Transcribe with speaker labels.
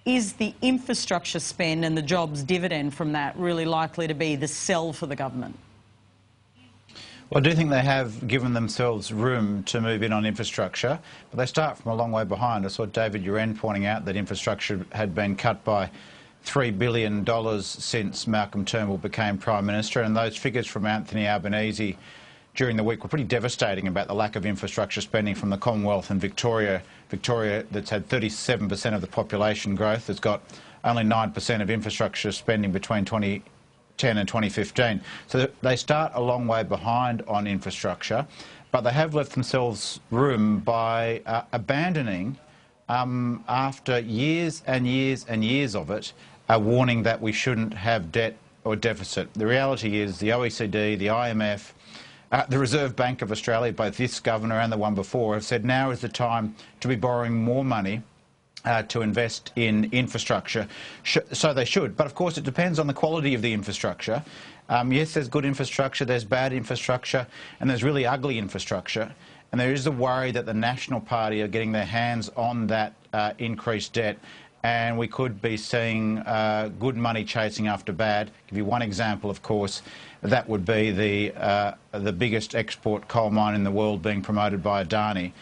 Speaker 1: is the infrastructure spend and the jobs dividend from that really likely to be the sell for the government?
Speaker 2: Well, I do think they have given themselves room to move in on infrastructure, but they start from a long way behind. I saw David Uren pointing out that infrastructure had been cut by $3 billion since Malcolm Turnbull became Prime Minister, and those figures from Anthony Albanese during the week were pretty devastating about the lack of infrastructure spending from the Commonwealth and Victoria. Victoria, that's had 37% of the population growth, has got only 9% of infrastructure spending between 2010 and 2015. So they start a long way behind on infrastructure, but they have left themselves room by abandoning, after years and years and years of it, a warning that we shouldn't have debt or deficit. The reality is the OECD, the IMF, the Reserve Bank of Australia, both this governor and the one before, have said now is the time to be borrowing more money to invest in infrastructure. So they should. But of course it depends on the quality of the infrastructure. Yes, there's good infrastructure, there's bad infrastructure, and there's really ugly infrastructure. And there is a worry that the National Party are getting their hands on that increased debt, and we could be seeing good money chasing after bad. I'll give you one example, of course. That would be the biggest export coal mine in the world being promoted by Adani. And